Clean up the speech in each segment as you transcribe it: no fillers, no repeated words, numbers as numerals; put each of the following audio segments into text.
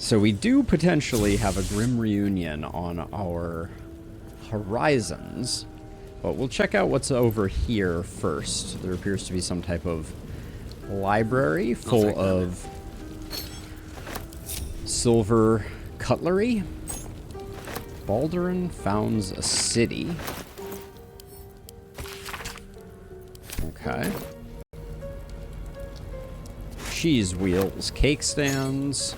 So we do potentially have a grim reunion on our horizons, but we'll check out what's over here first. There appears to be some type of library full of silver cutlery. Baldur founds a city. Okay. Cheese wheels, cake stands.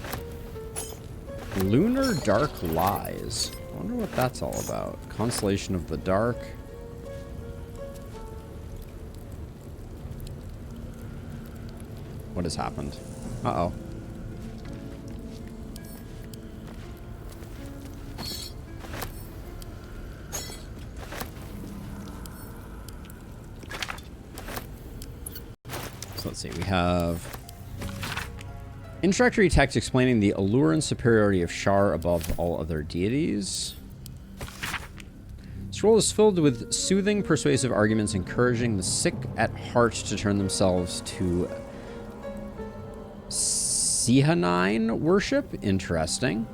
Lunar Dark Lies. I wonder what that's all about. Constellation of the Dark. What has happened? Uh-oh. So let's see. We have introductory text explaining the allure and superiority of Shar above all other deities. Scroll is filled with soothing, persuasive arguments encouraging the sick at heart to turn themselves to Sihanain worship. Interesting.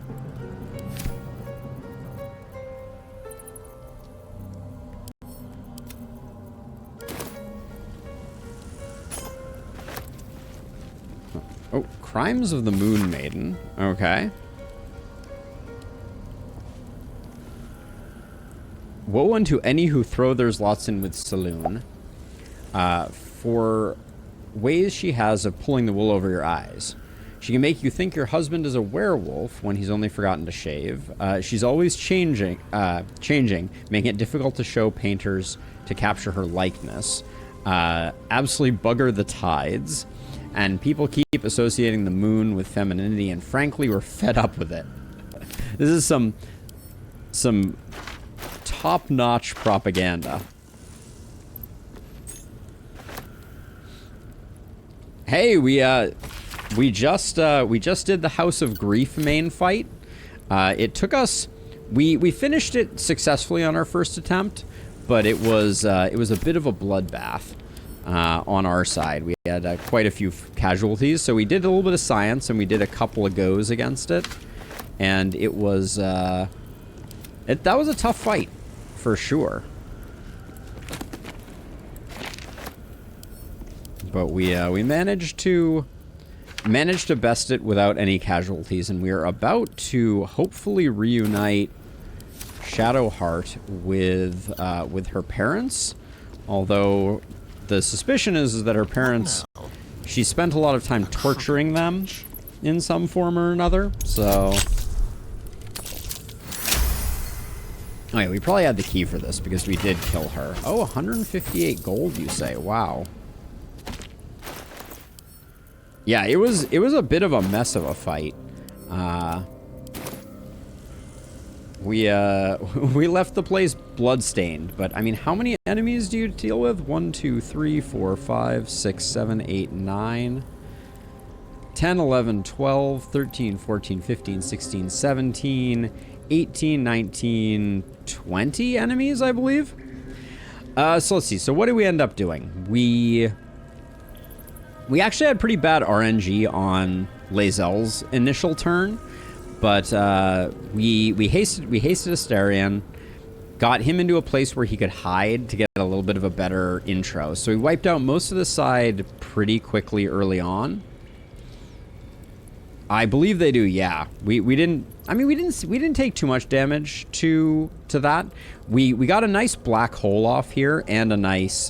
Oh, Crimes of the Moon Maiden. Okay. Woe unto any who throw theirs lots in with Saloon. For ways she has of pulling the wool over your eyes. She can make you think your husband is a werewolf when he's only forgotten to shave. She's always changing, making it difficult to show painters to capture her likeness. Absolutely bugger the tides. And people keep associating the moon with femininity, and frankly, we're fed up with it. This is some top-notch propaganda. Hey, we just did the House of Grief main fight. It took us, we finished it successfully on our first attempt, but it was a bit of a bloodbath. On our side, we had quite a few casualties, so we did a little bit of science and we did a couple of goes against it, and it was that was a tough fight for sure. But we managed to best it without any casualties, and we are about to hopefully reunite Shadowheart with her parents, although the suspicion is that her parents, she spent a lot of time torturing them in some form or another, so. Oh yeah, we probably had the key for this because we did kill her. Oh, 158 gold, you say? Wow. Yeah, it was a bit of a mess of a fight. We left the place bloodstained, but I mean, how many enemies do you deal with? 1, 2, 3, 4, 5, 6, 7, 8, 9, 10, 11, 12, 13, 14, 15, 16, 17, 18, 19, 20 enemies, I believe. So let's see. So what did we end up doing? We actually had pretty bad RNG on Lae'zel's initial turn. But we hasted Astarion, got him into a place where he could hide to get a little bit of a better intro. So we wiped out most of the side pretty quickly early on. I believe they do, yeah. We didn't take too much damage to that. We got a nice black hole off here and a nice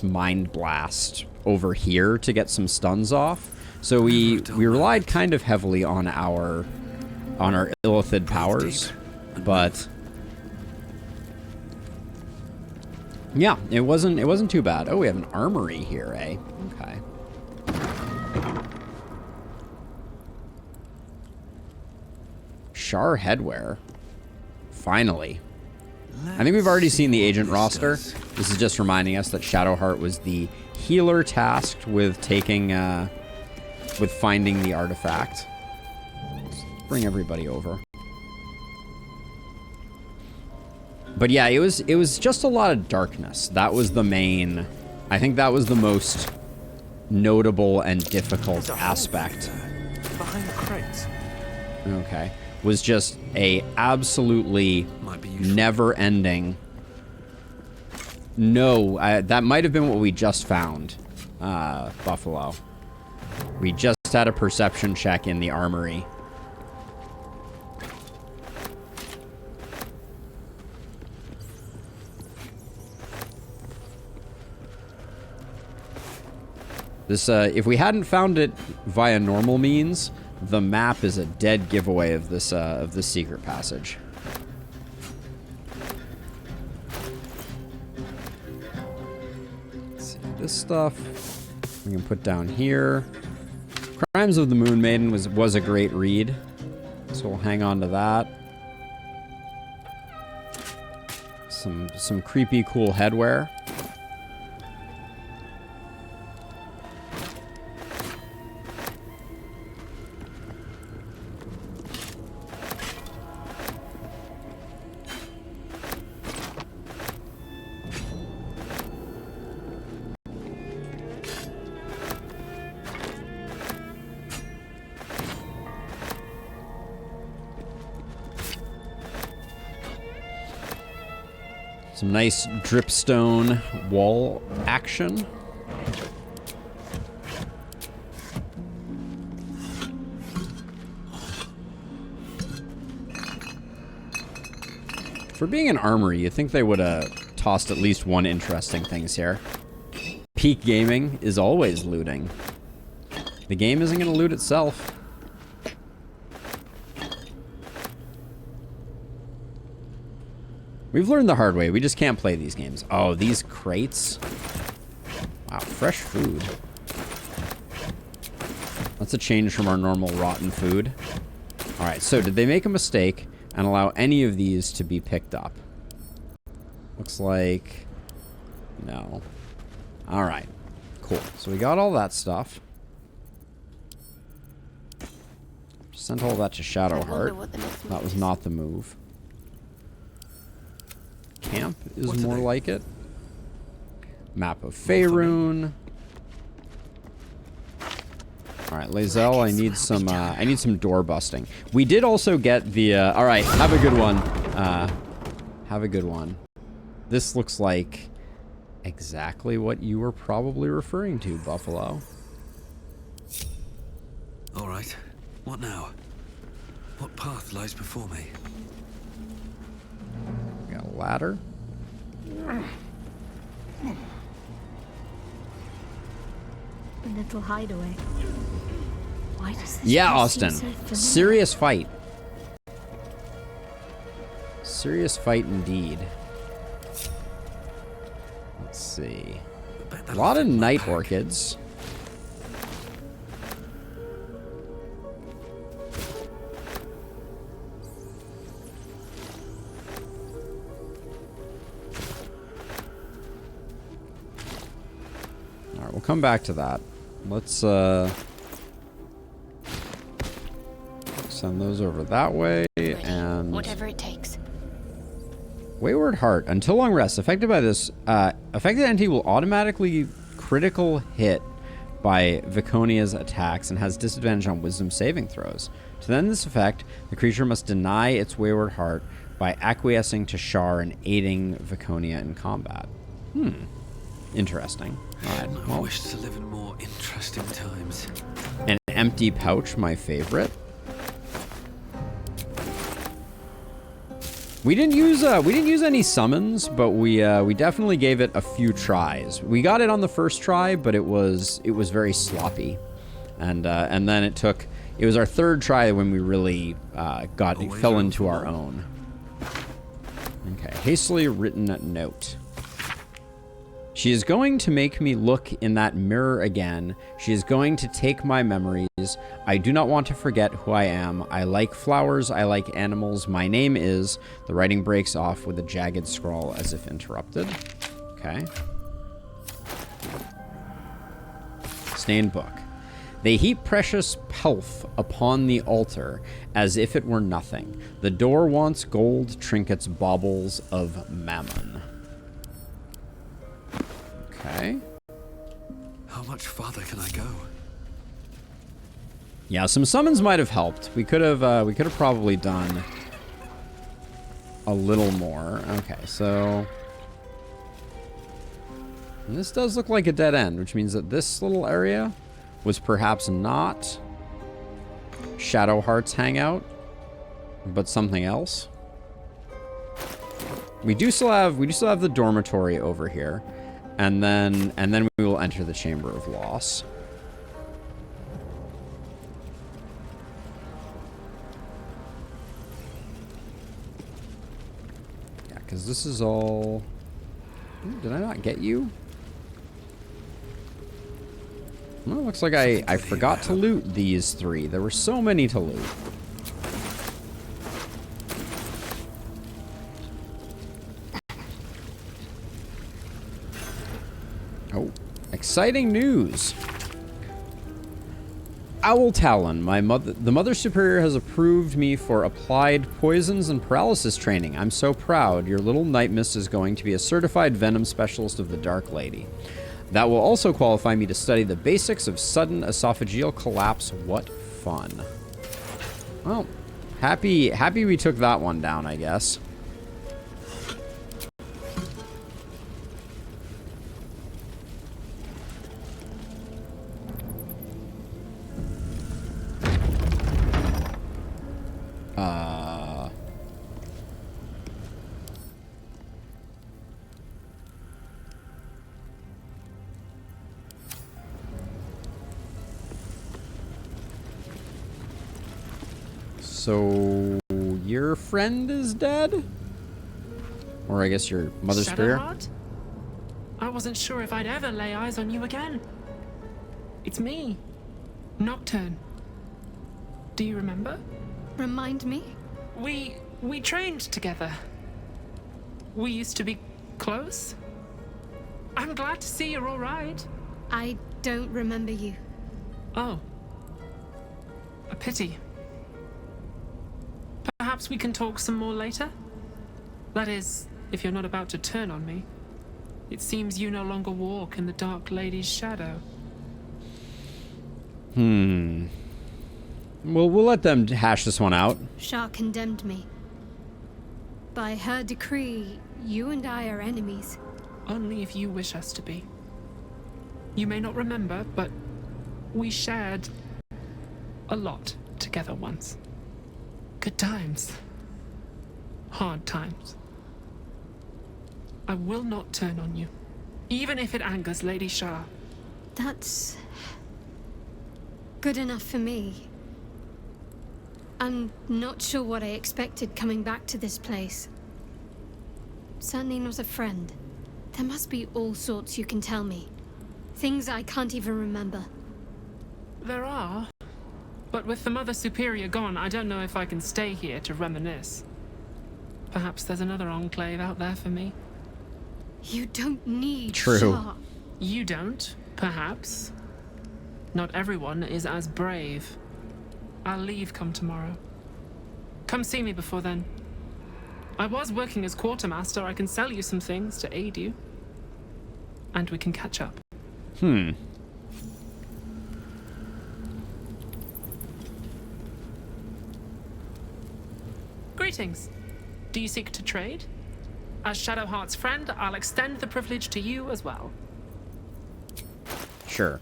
mind blast over here to get some stuns off. So we relied kind of heavily on our Illithid powers, but yeah, it wasn't too bad. Oh, we have an armory here, eh? Okay. Shar headwear. Finally. I think we've already seen the agent roster. This is just reminding us that Shadowheart was the healer tasked with taking with finding the artifact. Let's bring everybody over. But yeah, it was just a lot of darkness. That was the main, I think that was the most notable and difficult aspect behind the crates. Okay. Was just a absolutely never-ending... No, that might have been what we just found, Buffalo. We just had a perception check in the armory. This, if we hadn't found it via normal means, the map is a dead giveaway of this secret passage. Let's see, this stuff we can put down here. Crimes of the Moon Maiden was a great read, so we'll hang on to that. Some creepy, cool headwear. Some nice dripstone wall action. For being an armory, you'd think they would have tossed at least one interesting things here. Peak gaming is always looting. The game isn't going to loot itself. We've learned the hard way. We just can't play these games. Oh, these crates. Wow, fresh food. That's a change from our normal rotten food. All right, so did they make a mistake and allow any of these to be picked up? Looks like no. All right, cool. So we got all that stuff. Sent all that to Shadowheart. That was not the move. Camp is more like it. Map of Faerun. All right, Lae'zel, I need some door busting. We did also get the all right, have a good one. Have a good one. This looks like exactly what you were probably referring to, Buffalo. All right. What now? What path lies before me? We got a ladder. Little hideaway. Why does this Yeah, place Austin. seem so familiar? Serious fight. Serious fight indeed. Let's see. A lot of night orchids. Alright, we'll come back to that. Let's send those over that way. And whatever it takes. Wayward Heart. Until long rest, affected by this, affected entity will automatically critical hit by Viconia's attacks and has disadvantage on wisdom saving throws. To end this effect, the creature must deny its Wayward Heart by acquiescing to Shar and aiding Viconia in combat. Interesting. Alright, I well, wish to live in more interesting times. an empty pouch, my favorite. We didn't use any summons, but we definitely gave it a few tries. We got it on the first try, but it was very sloppy, and then it was our third try when we really fell into our own. Okay, hastily written note. She is going to make me look in that mirror again. She is going to take my memories. I do not want to forget who I am. I like flowers. I like animals. My name is... The writing breaks off with a jagged scrawl as if interrupted. Okay. Stained book. They heap precious pelf upon the altar as if it were nothing. The door wants gold trinkets, baubles of mammon. Okay. How much farther can I go? Yeah, some summons might have helped. We could have probably done a little more. Okay, so and this does look like a dead end, which means that this little area was perhaps not Shadowheart's hangout, but something else. We do still have the dormitory over here, and then we will enter the Chamber of Loss. Yeah, because this is all. Ooh, did I not get you? Well, it looks like I forgot to loot these 3. There were so many to loot. Oh, exciting news. Owl Talon, the Mother Superior has approved me for applied poisons and paralysis training. I'm so proud. Your little Night Mist is going to be a certified venom specialist of the Dark Lady. That will also qualify me to study the basics of sudden esophageal collapse. What fun. Well, happy we took that one down, I guess. So, your friend is dead? Or I guess your Mother Superior? Shadowheart? I wasn't sure if I'd ever lay eyes on you again. It's me, Nocturne. Do you remember? Remind me? We trained together. We used to be close. I'm glad to see you're all right. I don't remember you. Oh. A pity. Perhaps we can talk some more later? That is, if you're not about to turn on me. It seems you no longer walk in the Dark Lady's shadow. Well, we'll let them hash this one out. Shah condemned me. By her decree, you and I are enemies. Only if you wish us to be. You may not remember, but we shared a lot together once. Good times. Hard times. I will not turn on you, even if it angers Lady Shah. That's good enough for me. I'm not sure what I expected coming back to this place. Certainly not a friend. There must be all sorts you can tell me. Things I can't even remember. There are. But with the Mother Superior gone, I don't know if I can stay here to reminisce. Perhaps there's another enclave out there for me. You don't need True. Shah. You don't, perhaps. Not everyone is as brave. I'll leave come tomorrow. Come see me before then. I was working as quartermaster. I can sell you some things to aid you. And we can catch up. Greetings. Do you seek to trade? As Shadowheart's friend, I'll extend the privilege to you as well. Sure.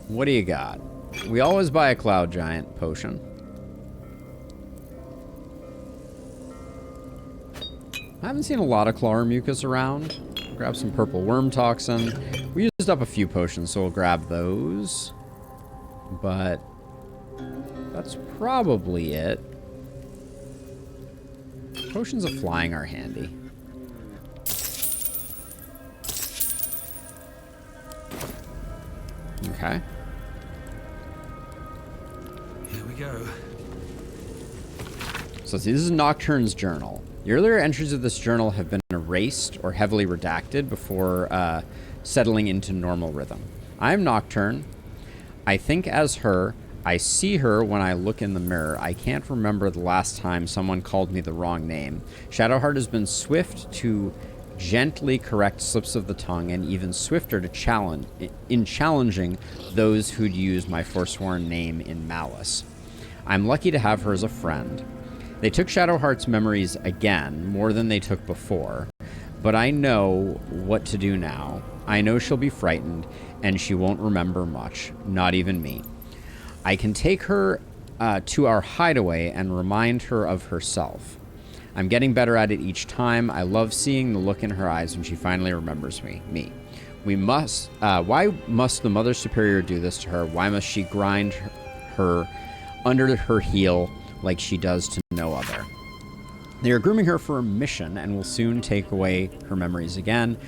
What do you got? We always buy a Cloud Giant potion. I haven't seen a lot of Clawr Mucus around. Grab some Purple Worm Toxin. We used up a few potions, so we'll grab those. But that's probably it. Potions of Flying are handy. Okay. Here we go. So let's see, this is Nocturne's journal. The earlier entries of this journal have been erased or heavily redacted before settling into normal rhythm. I am Nocturne. I think as her. I see her when I look in the mirror. I can't remember the last time someone called me the wrong name. Shadowheart has been swift to gently correct slips of the tongue, and even swifter to challenging those who'd use my forsworn name in malice. I'm lucky to have her as a friend. They took Shadowheart's memories again, more than they took before, but I know what to do now. I know she'll be frightened, and she won't remember much, not even me. I can take her to our hideaway and remind her of herself. I'm getting better at it each time. I love seeing the look in her eyes when she finally remembers me. Why must the Mother Superior do this to her? Why must she grind her under her heel like she does to no other? They are grooming her for a mission and will soon take away her memories again.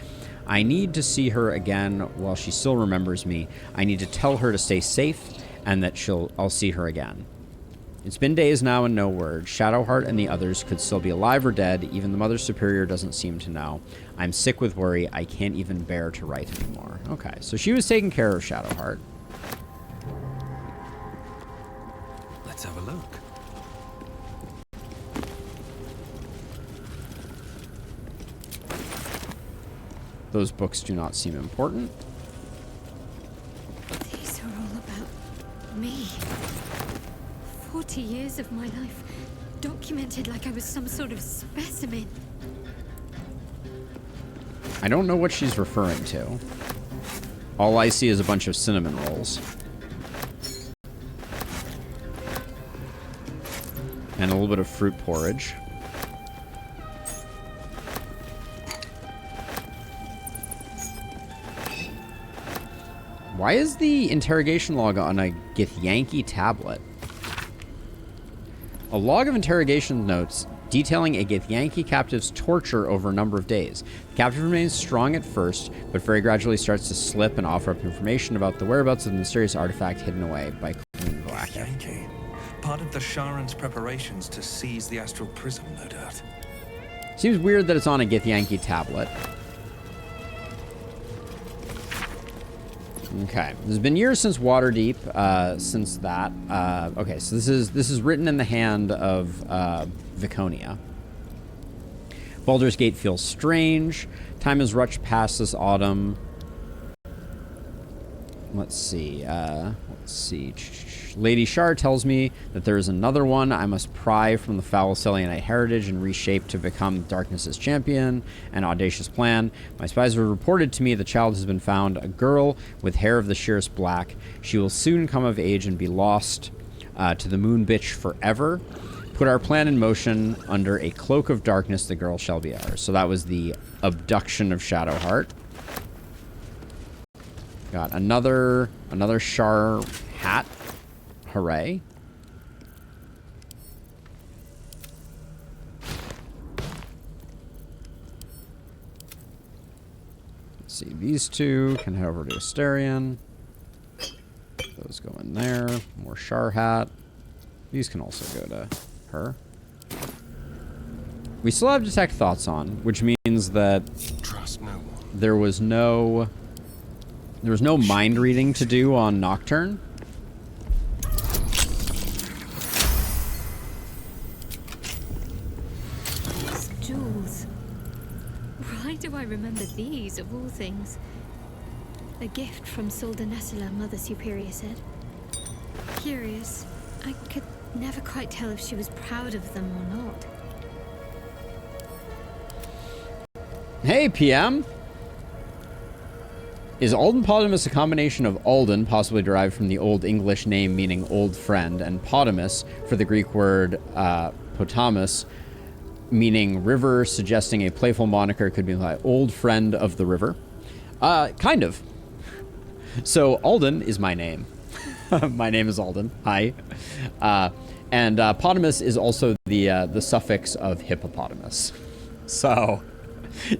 I need to see her again while she still remembers me. I need to tell her to stay safe and that I'll see her again. It's been days now and no word. Shadowheart and the others could still be alive or dead. Even the Mother Superior doesn't seem to know. I'm sick with worry. I can't even bear to write anymore. Okay, so she was taking care of Shadowheart. Let's have a look. Those books do not seem important. These are all about me. 40 years of my life, documented like I was some sort of specimen. I don't know what she's referring to. All I see is a bunch of cinnamon rolls. And a little bit of fruit porridge. Why is the interrogation log on a Githyanki tablet? A log of interrogation notes detailing a Githyanki captive's torture over a number of days. The captive remains strong at first, but very gradually starts to slip and offer up information about the whereabouts of the mysterious artifact hidden away by Queen Black. Yankee. Part of the Sharan's preparations to seize the astral prism, no doubt. Seems weird that it's on a Githyanki tablet. Okay, there's been years since Waterdeep, since that. Okay, so this is written in the hand of Viconia. Baldur's Gate feels strange. Time has rushed past this autumn. Let's see. Lady Shar tells me that there is another one. I must pry from the foul Selenite heritage and reshape to become Darkness's champion. An audacious plan. My spies have reported to me the child has been found, a girl with hair of the sheerest black. She will soon come of age and be lost to the moon bitch forever. Put our plan in motion. Under a cloak of darkness, the girl shall be ours. So that was the abduction of Shadowheart. Got another Shar hat. Hooray. Let's see, these two can head over to Asterion. Those go in there. More Shar hat. These can also go to her. We still have Detect Thoughts on, which means that Trust no one. there was no mind reading to do on Nocturne. These jewels. Why do I remember these, of all things? A gift from Soldanessila, Mother Superior said. Curious. I could never quite tell if she was proud of them or not. Hey, PM! Is Alden Potamus a combination of Alden, possibly derived from the Old English name meaning old friend, and Potamus, for the Greek word potamus, meaning river, suggesting a playful moniker could be like old friend of the river? Kind of. So Alden is my name. My name is Alden. Hi. And Potamus is also the suffix of hippopotamus. So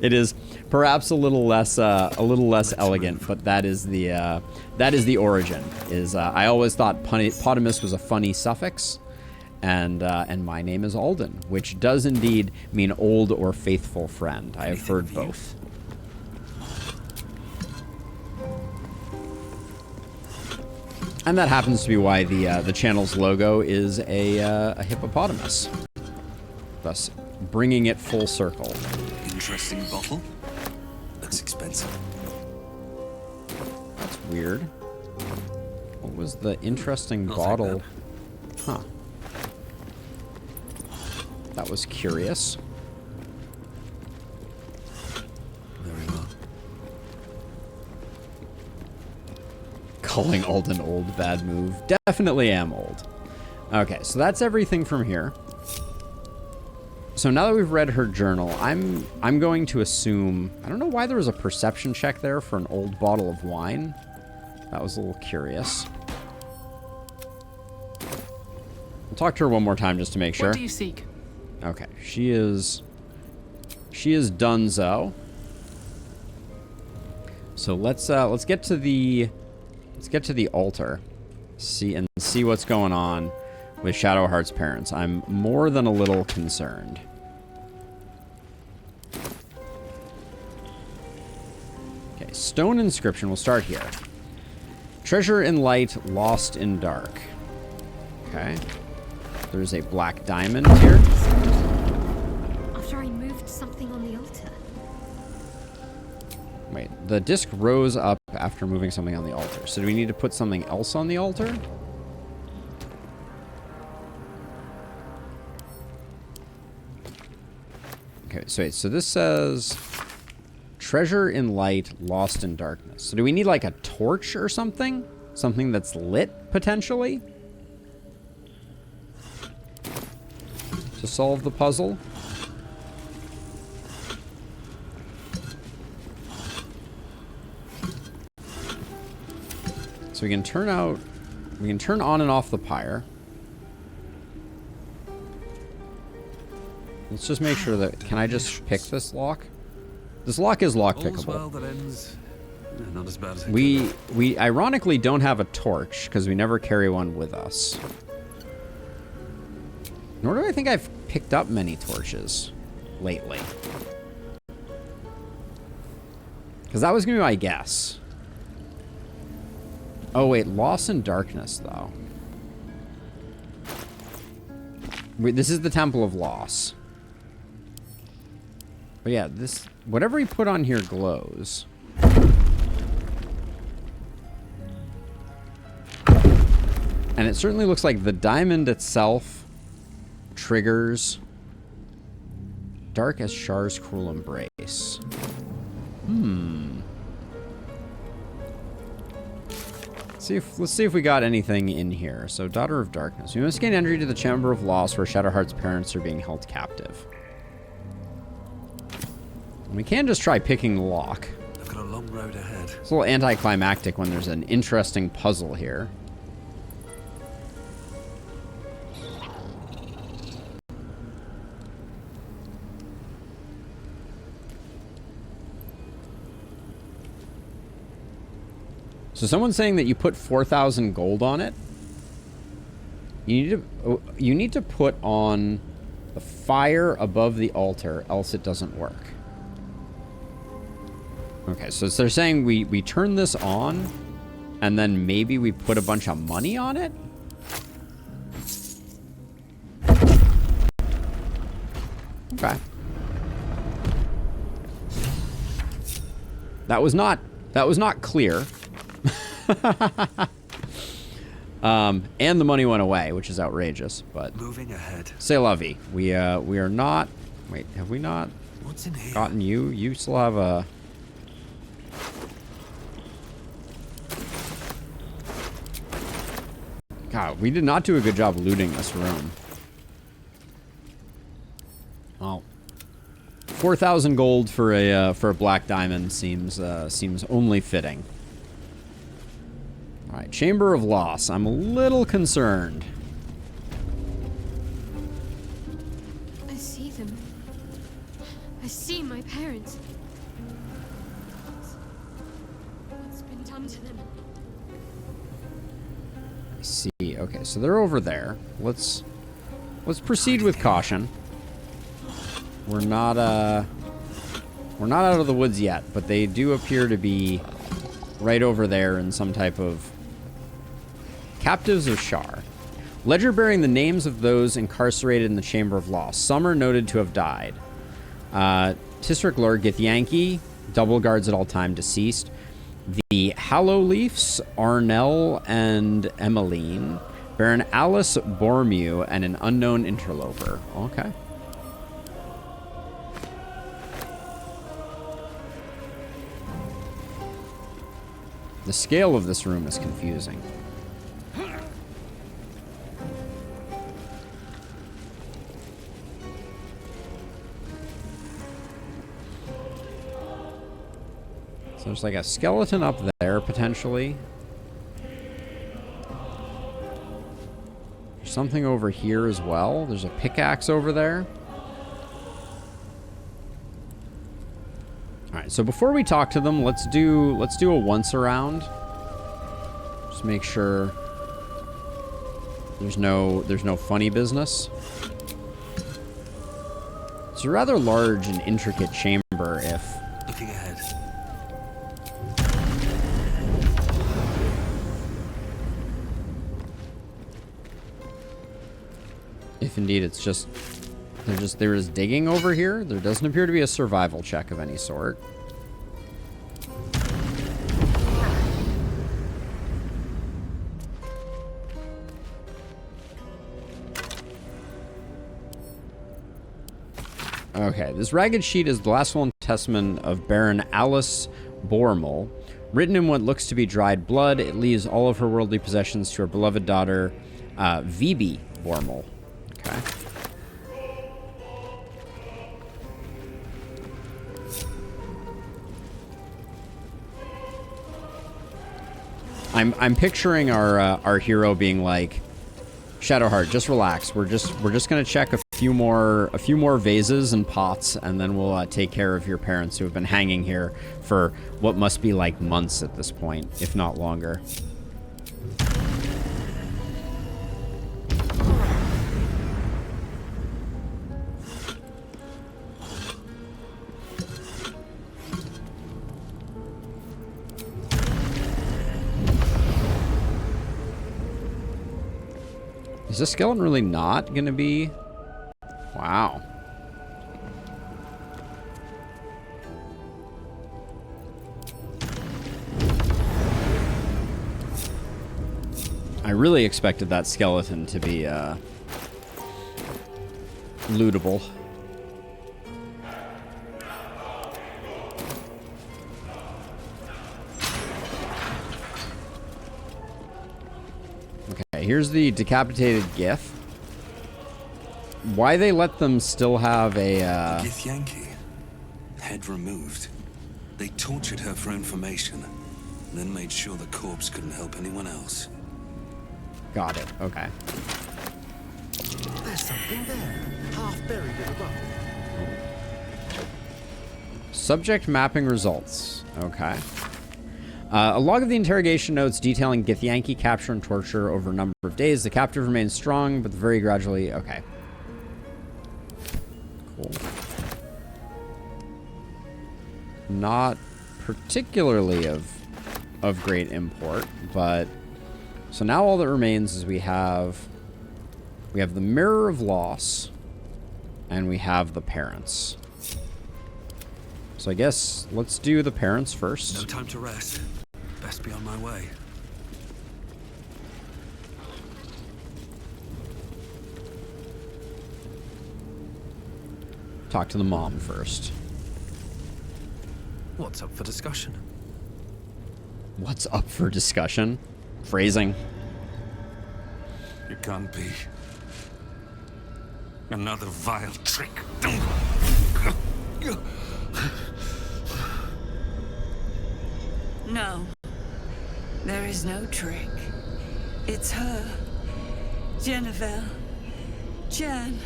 it is perhaps a little less elegant, but that is the origin. I always thought Potamus was a funny suffix, and my name is Alden, which does indeed mean old or faithful friend. I have heard both. And that happens to be why the channel's logo is a hippopotamus, thus bringing it full circle. Interesting bottle. dispenser. That's weird. What was the interesting I'll take bottle? that. Huh. That was curious. Very well. Calling Alden old, bad move. Definitely am old. Okay, so that's everything from here. So now that we've read her journal, I'm going to assume... I don't know why there was a perception check there for an old bottle of wine. That was a little curious. I'll talk to her one more time just to make sure. What do you seek? Okay, she is donezo. So let's get to the altar. See what's going on with Shadowheart's parents. I'm more than a little concerned. Okay, stone inscription. We'll start here. Treasure in light, lost in dark. Okay. There's a black diamond here. After I moved something on the altar. Wait, the disc rose up after moving something on the altar. So do we need to put something else on the altar? Okay, so wait, so this says treasure in light, lost in darkness. So do we need like a torch or something? Something that's lit, potentially? To solve the puzzle? So we can turn on and off the pyre. Let's just make sure that, can I just pick this lock? This lock is lock All's well pickable. that ends. Not as bad as it We ironically don't have a torch because we never carry one with us. Nor do I think I've picked up many torches lately. Because that was going to be my guess. Oh, wait. Lost in darkness, though. Wait, this is the Temple of Loss. But yeah, this... Whatever we put on here glows. And it certainly looks like the diamond itself triggers dark as Shar's cruel embrace. Let's see if we got anything in here. So, Daughter of Darkness. We must gain entry to the Chamber of Loss where Shadowheart's parents are being held captive. And we can just try picking the lock. I've got a long road ahead. It's a little anticlimactic when there's an interesting puzzle here. So someone's saying that you put 4,000 gold on it. You need to put on the fire above the altar, else it doesn't work. Okay, so they're saying we turn this on, and then maybe we put a bunch of money on it? Okay. That was not clear. And the money went away, which is outrageous, but... Moving ahead. C'est la vie. We are not... Wait, have we not What's in here? gotten you? You still have a... God, we did not do a good job looting this room. Well, 4,000 gold for a black diamond seems only fitting. All right, Chamber of Loss. I'm a little concerned. I see them. I see my parents. What's been done to them? I see. Okay, so they're over there. Let's proceed with caution. We're not out of the woods yet, but they do appear to be right over there in some type of captives of Shar. Ledger bearing the names of those incarcerated in the Chamber of Loss. Some are noted to have died. Tisric Lord Githyanki, Double guards at all time, deceased. The Hallow Leafs, Arnell and Emmeline. Baron Alice Bormu and an unknown interloper. Okay. The scale of this room is confusing. So there's like a skeleton up there, potentially. There's something over here as well. There's a pickaxe over there. Alright, so before we talk to them, let's do a once around. Just make sure there's no funny business. It's a rather large and intricate chamber if... Looking ahead. If indeed it's just... There is digging over here. There doesn't appear to be a survival check of any sort. Okay, this ragged sheet is the last will and testament of Baron Alice Bormel. Written in what looks to be dried blood, it leaves all of her worldly possessions to her beloved daughter, Vibi Bormel. Okay. I'm picturing our hero being like, Shadowheart, just relax. We're just gonna check a few more vases and pots, and then we'll take care of your parents who have been hanging here for what must be like months at this point, if not longer. Is this skeleton really not gonna be? Wow. I really expected that skeleton to be lootable. Here's the decapitated Gith. Why they let them still have a, Githyanki. Head removed. They tortured her for information, then made sure the corpse couldn't help anyone else. Got it. Okay. There's something there, half buried in a rock. Subject mapping results. Okay. A log of the interrogation notes detailing Githyanki capture and torture over a number of days. The captive remains strong, but very gradually... Okay. Cool. Not particularly of great import, but... So now all that remains is we have the Mirror of Loss, and we have the parents. So I guess let's do the parents first. No time to rest. Best be on my way. Talk to the mom first. What's up for discussion? What's up for discussion? Phrasing. It can't be. Another vile trick. No. There is no trick. It's her. Jennifer. Jen.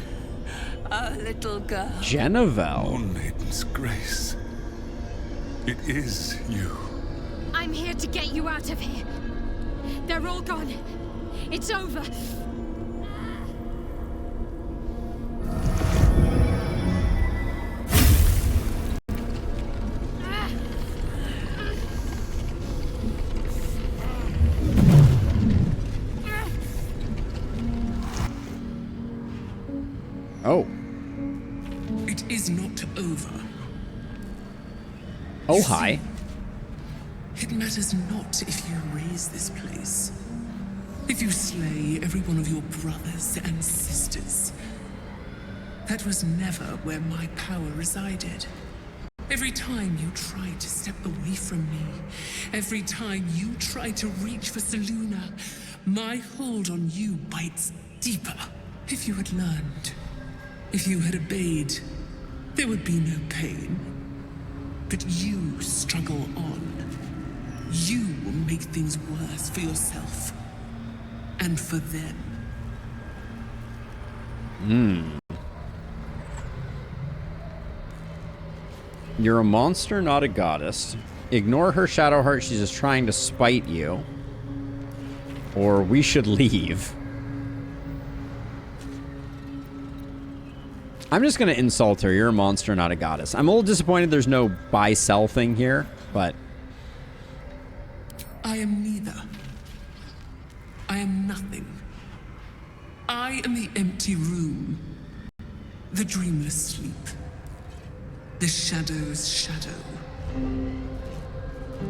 Our little girl. Jennifer. Moon Maiden's grace. It is you. I'm here to get you out of here. They're all gone. It's over. Oh. It is not over. Oh, hi. It matters not if you raise this place. If you slay every one of your brothers and sisters. That was never where my power resided. Every time you tried to step away from me, every time you tried to reach for Selûne, my hold on you bites deeper. If you had learned, if you had obeyed, there would be no pain. But you struggle on. You will make things worse for yourself. And for them. You're a monster, not a goddess. Ignore her, Shadowheart. She's just trying to spite you. Or we should leave. I'm just going to insult her. You're a monster, not a goddess. I'm a little disappointed there's no buy-sell thing here, but... I am neither. I am nothing. I am the empty room. The dreamless sleep. The shadow's shadow.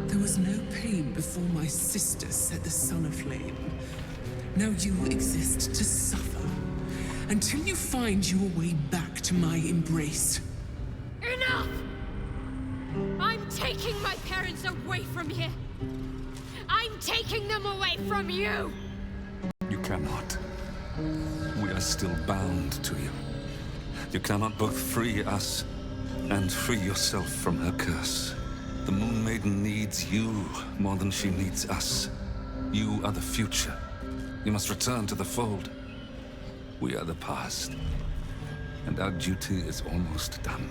There was no pain before my sister set the sun aflame. Now you exist to suffer. Until you find your way back to my embrace. Enough! I'm taking my parents away from here. I'm taking them away from you! You cannot. We are still bound to you. You cannot both free us and free yourself from her curse. The Moon Maiden needs you more than she needs us. You are the future. You must return to the fold. We are the past. And our duty is almost done.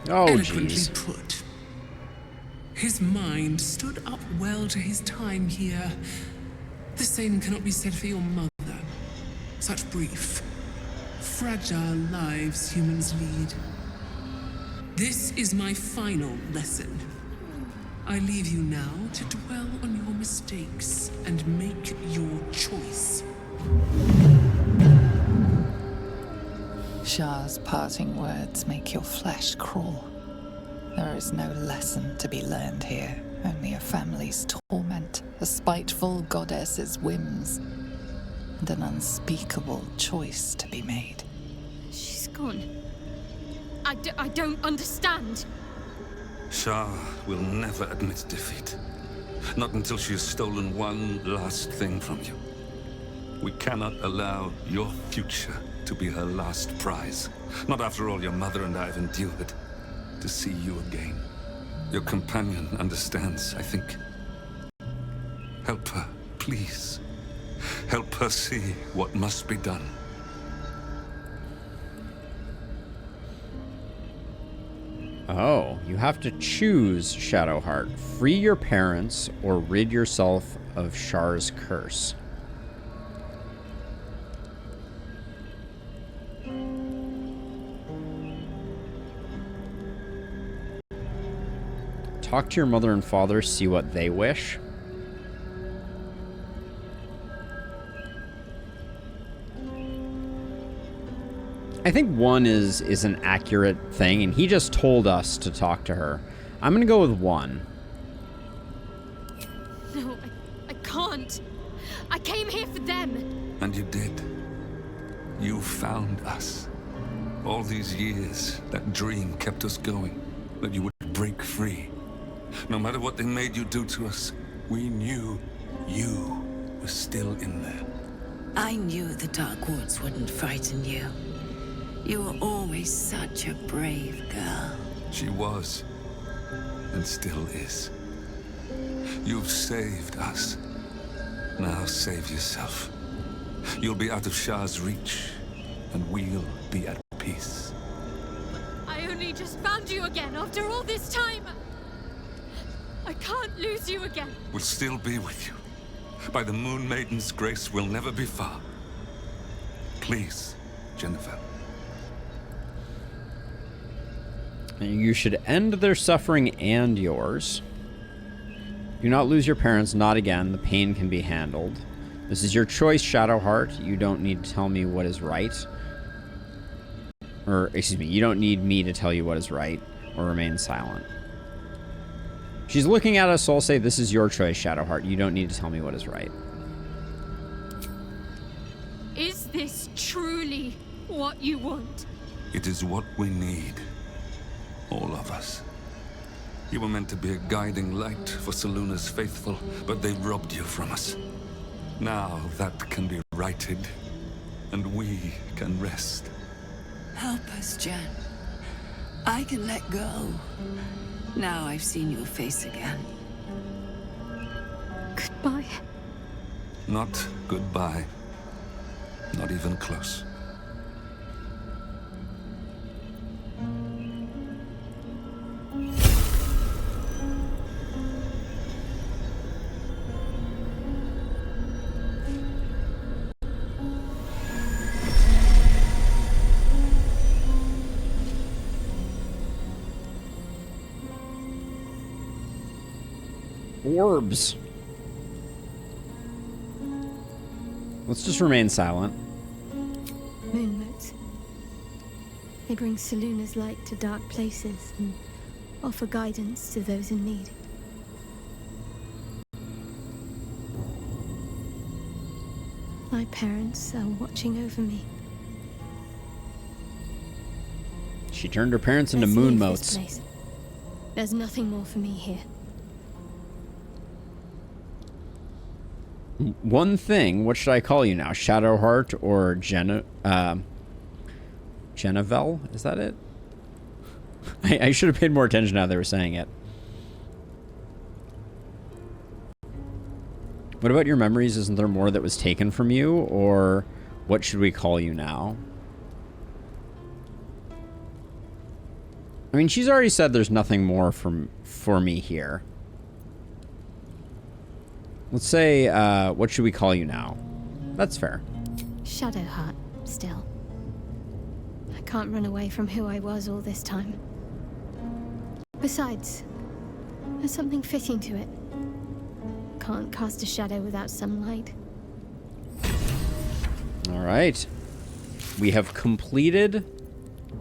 Oh, Eloquently jeez. put. His mind stood up well to his time here. The same cannot be said for your mother. Such brief, fragile lives humans lead. This is my final lesson. I leave you now to dwell on your mistakes and make your choice. Shah's parting words make your flesh crawl. There is no lesson to be learned here, only a family's torment, a spiteful goddess's whims, and an unspeakable choice to be made. She's gone. I don't understand. Shah will never admit defeat. Not until she has stolen one last thing from you. We cannot allow your future to be her last prize. Not after all your mother and I have endured. To see you again. Your companion understands, I think. Help her, please. Help her see what must be done. Oh, you have to choose, Shadowheart. Free your parents or rid yourself of Shar's curse. Talk to your mother and father, see what they wish. I think one is an accurate thing, and he just told us to talk to her. I'm gonna go with one. No, I can't. I came here for them. And you did. You found us. All these years, that dream kept us going. That you would break free. No matter what they made you do to us, we knew you were still in there. I knew the Dark Woods wouldn't frighten you. You were always such a brave girl. She was, and still is. You've saved us. Now save yourself. You'll be out of Shah's reach, and we'll be at peace. I only just found you again after all this time. I can't lose you again. We'll still be with you. By the Moon Maiden's grace, we'll never be far. Please, Jennifer. You should end their suffering and yours. Do not lose your parents, not again. The pain can be handled. This is your choice, Shadowheart. You don't need to tell me what is right. Or, excuse me, you don't need me to tell you what is right, or remain silent. She's looking at us, so I'll say this is your choice, Shadowheart. You don't need to tell me what is right. Is this truly what you want? It is what we need. All of us. You were meant to be a guiding light for Seluna's faithful, but they robbed you from us. Now that can be righted, and we can rest. Help us, Jen. I can let go. Now I've seen your face again. Goodbye. Not goodbye. Not even close. Orbs. Let's just remain silent. Moonmotes. They bring Seluna's light to dark places and offer guidance to those in need. My parents are watching over me. She turned her parents into Let's moon leave motes. this place. There's nothing more for me here. One thing, what should I call you now? Shadowheart or Genevieve? Is that it? I should have paid more attention how they were saying it. What about your memories? Isn't there more that was taken from you? Or what should we call you now? I mean, she's already said there's nothing more for me here. Let's say, what should we call you now? That's fair. Shadowheart, still. I can't run away from who I was all this time. Besides, there's something fitting to it. Can't cast a shadow without some light. All right. We have completed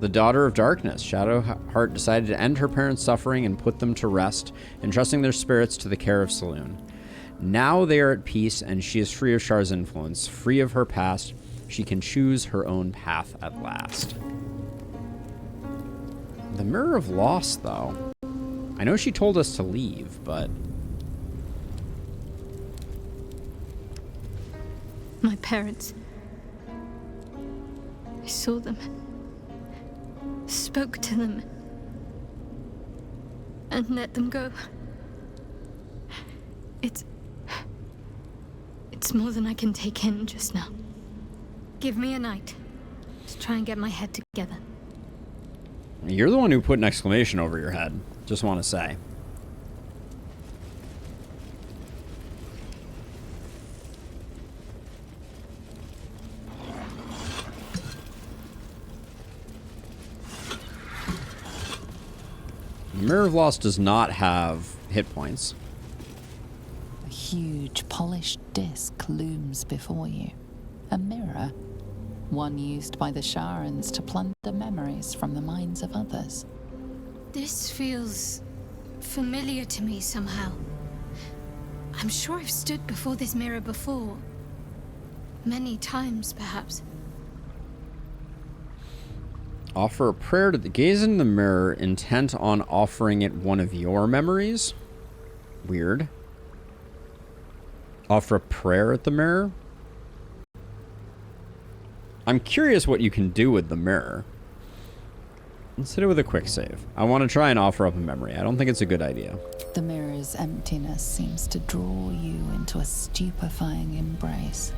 the Daughter of Darkness. Shadowheart decided to end her parents' suffering and put them to rest, entrusting their spirits to the care of Selûne. Now they are at peace, and she is free of Shar's influence, free of her past. She can choose her own path at last. The Mirror of Loss, though. I know she told us to leave, but... My parents. I saw them. Spoke to them. And let them go. It's more than I can take in just now. Give me a night to try and get my head together. You're the one who put an exclamation over your head. Just want to say. The Mirror of Loss does not have hit points. A huge polished disc looms before you. A mirror. One used by the Sharans to plunder memories from the minds of others. This feels familiar to me somehow. I'm sure I've stood before this mirror before. Many times, perhaps. Offer a prayer to the gaze in the mirror, intent on offering it one of your memories. Weird. Offer a prayer at the mirror. I'm curious what you can do with the mirror. Let's hit it with a quick save. I want to try and offer up a memory. I don't think it's a good idea. The mirror's emptiness seems to draw you into a stupefying embrace.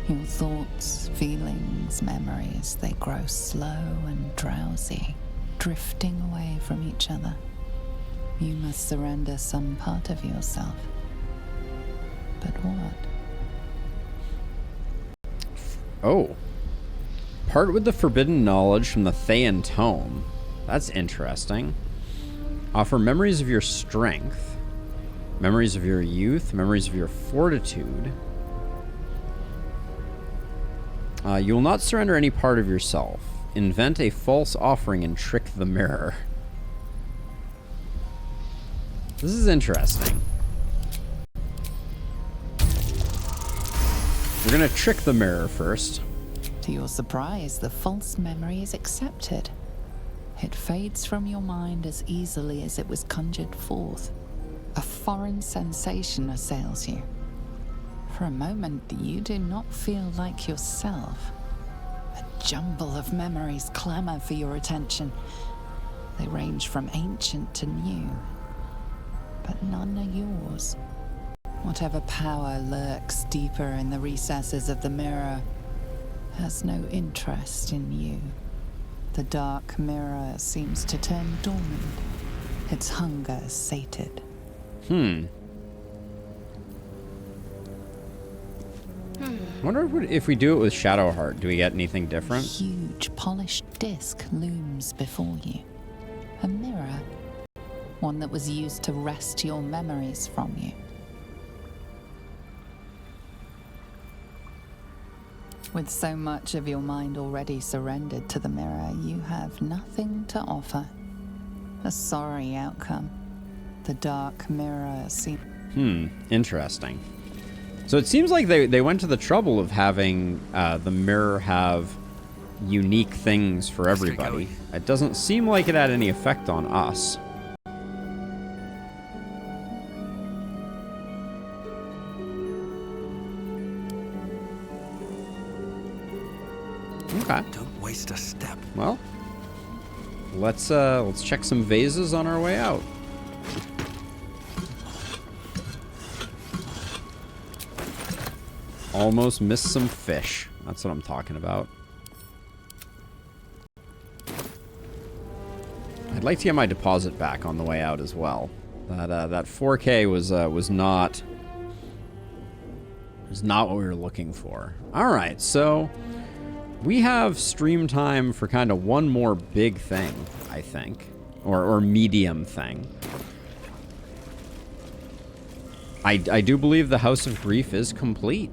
Your thoughts, feelings, memories, they grow slow and drowsy, drifting away from each other. You must surrender some part of yourself. But what? Oh. Part with the forbidden knowledge from the Thayan Tome. That's interesting. Offer memories of your strength, memories of your youth, memories of your fortitude. You will not surrender any part of yourself. Invent a false offering and trick the mirror. This is interesting. We're gonna trick the mirror first. To your surprise, the false memory is accepted. It fades from your mind as easily as it was conjured forth. A foreign sensation assails you. For a moment, you do not feel like yourself. A jumble of memories clamor for your attention. They range from ancient to new, but none are yours. Whatever power lurks deeper in the recesses of the mirror has no interest in you. The dark mirror seems to turn dormant, its hunger sated. Wonder if we do it with Shadowheart, do we get anything different? A huge polished disc looms before you. A mirror. One that was used to wrest your memories from you. With so much of your mind already surrendered to the mirror, you have nothing to offer. A sorry outcome. The dark mirror seems... Interesting. So it seems like they went to the trouble of having the mirror have unique things for everybody. It doesn't seem like it had any effect on us. Okay. Don't waste a step. Well, let's check some vases on our way out. Almost missed some fish. That's what I'm talking about. I'd like to get my deposit back on the way out as well. That 4K was not what we were looking for. All right, so we have stream time for kind of one more big thing, I think, or medium thing. I do believe the House of Grief is complete.